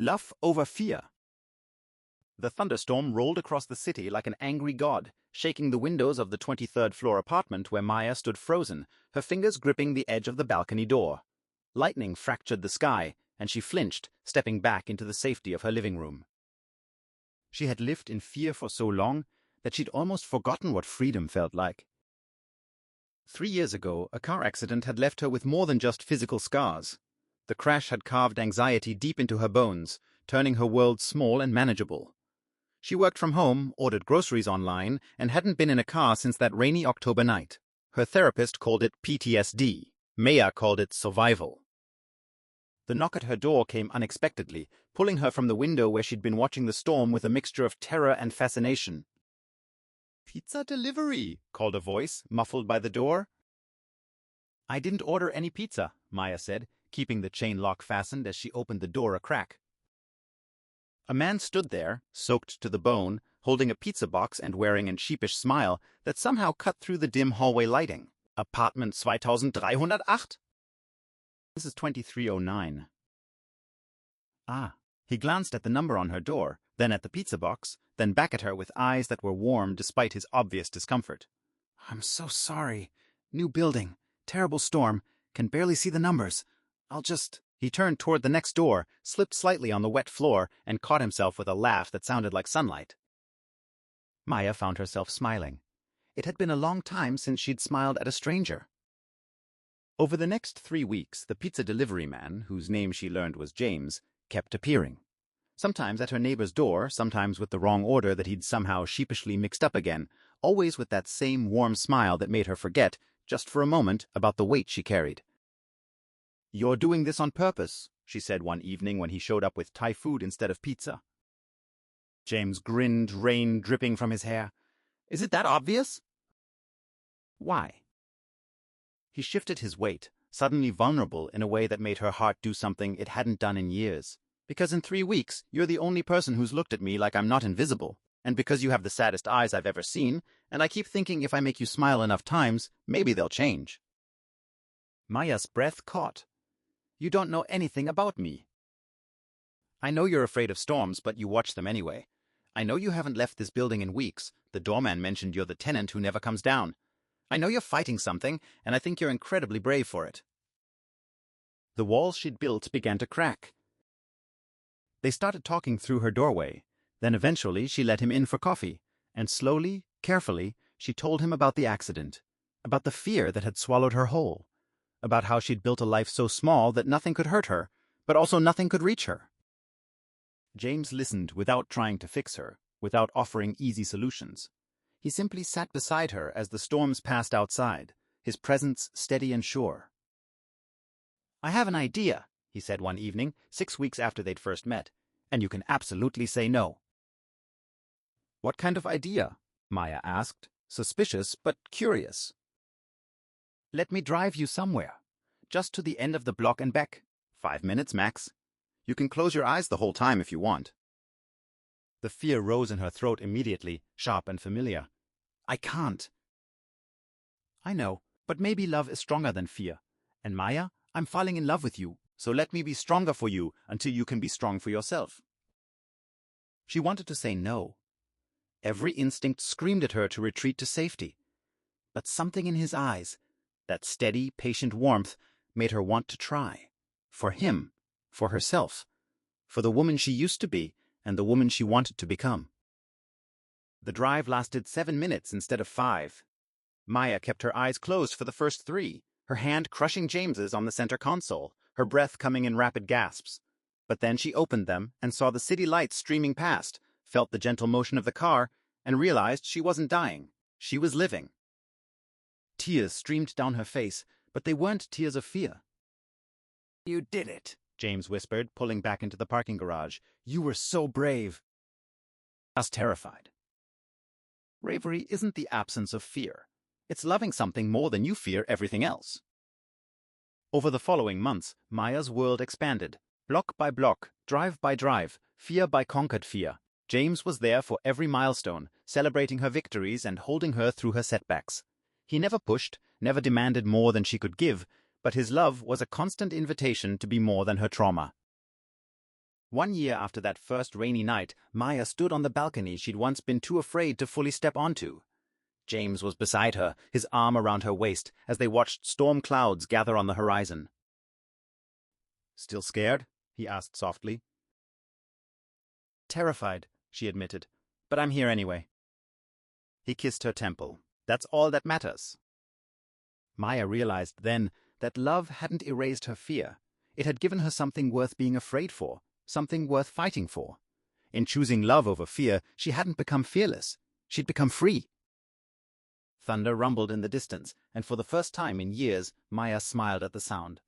Love over fear. The thunderstorm rolled across the city like an angry god, shaking the windows of the 23rd floor apartment where Maya stood frozen, her fingers gripping the edge of the balcony door. Lightning fractured the sky, and she flinched, stepping back into the safety of her living room. She had lived in fear for so long that she'd almost forgotten what freedom felt like. 3 years ago, a car accident had left her with more than just physical scars. The crash had carved anxiety deep into her bones, turning her world small and manageable. She worked from home, ordered groceries online, and hadn't been in a car since that rainy October night. Her therapist called it PTSD. Maya called it survival. The knock at her door came unexpectedly, pulling her from the window where she'd been watching the storm with a mixture of terror and fascination. "Pizza delivery," called a voice, muffled by the door. "I didn't order any pizza," Maya said, keeping the chain lock fastened as she opened the door a crack. A man stood there, soaked to the bone, holding a pizza box and wearing a sheepish smile that somehow cut through the dim hallway lighting. "Apartment 2308? This is 2309. Ah. He glanced at the number on her door, then at the pizza box, then back at her with eyes that were warm despite his obvious discomfort. "I'm so sorry. New building. Terrible storm. Can barely see the numbers. I'll just—" He turned toward the next door, slipped slightly on the wet floor, and caught himself with a laugh that sounded like sunlight. Maya found herself smiling. It had been a long time since she'd smiled at a stranger. Over the next 3 weeks, the pizza delivery man, whose name she learned was James, kept appearing. Sometimes at her neighbor's door, sometimes with the wrong order that he'd somehow sheepishly mixed up again, always with that same warm smile that made her forget, just for a moment, about the weight she carried. "You're doing this on purpose," she said one evening when he showed up with Thai food instead of pizza. James grinned, rain dripping from his hair. "Is it that obvious?" "Why?" He shifted his weight, suddenly vulnerable in a way that made her heart do something it hadn't done in years. "Because in 3 weeks, you're the only person who's looked at me like I'm not invisible. And because you have the saddest eyes I've ever seen, and I keep thinking if I make you smile enough times, maybe they'll change." Maya's breath caught. "You don't know anything about me. I know you're afraid of storms, but you watch them anyway. I know you haven't left this building in weeks. The doorman mentioned you're the tenant who never comes down. I know you're fighting something, and I think you're incredibly brave for it." The walls she'd built began to crack. They started talking through her doorway. Then eventually she let him in for coffee, and slowly, carefully, she told him about the accident, about the fear that had swallowed her whole, about how she'd built a life so small that nothing could hurt her, but also nothing could reach her. James listened without trying to fix her, without offering easy solutions. He simply sat beside her as the storms passed outside, his presence steady and sure. "I have an idea," he said one evening, 6 weeks after they'd first met, "and you can absolutely say no." "What kind of idea?" Maya asked, suspicious but curious. "Let me drive you somewhere. Just to the end of the block and back. 5 minutes max. You can close your eyes the whole time if you want." The fear rose in her throat immediately, sharp and familiar. "I can't." "I know, but maybe love is stronger than fear. And Maya, I'm falling in love with you, so let me be stronger for you until you can be strong for yourself." She wanted to say no. Every instinct screamed at her to retreat to safety. But something in his eyes, that steady, patient warmth, made her want to try. For him, for herself, for the woman she used to be and the woman she wanted to become. The drive lasted 7 minutes instead of 5. Maya kept her eyes closed for the first 3, her hand crushing James's on the center console, her breath coming in rapid gasps. But then she opened them and saw the city lights streaming past, felt the gentle motion of the car, and realized she wasn't dying. She was living. Tears streamed down her face, but they weren't tears of fear. "You did it," James whispered, pulling back into the parking garage. "You were so brave." I was terrified. Bravery isn't the absence of fear. It's loving something more than you fear everything else. Over the following months, Maya's world expanded. Block by block, drive by drive, fear by conquered fear. James was there for every milestone, celebrating her victories and holding her through her setbacks. He never pushed, never demanded more than she could give, but his love was a constant invitation to be more than her trauma. 1 year after that first rainy night, Maya stood on the balcony she'd once been too afraid to fully step onto. James was beside her, his arm around her waist, as they watched storm clouds gather on the horizon. "Still scared?" he asked softly. "Terrified," she admitted, "but I'm here anyway." He kissed her temple. "That's all that matters." Maya realized then that love hadn't erased her fear. It had given her something worth being afraid for, something worth fighting for. In choosing love over fear, she hadn't become fearless. She'd become free. Thunder rumbled in the distance, and for the first time in years, Maya smiled at the sound.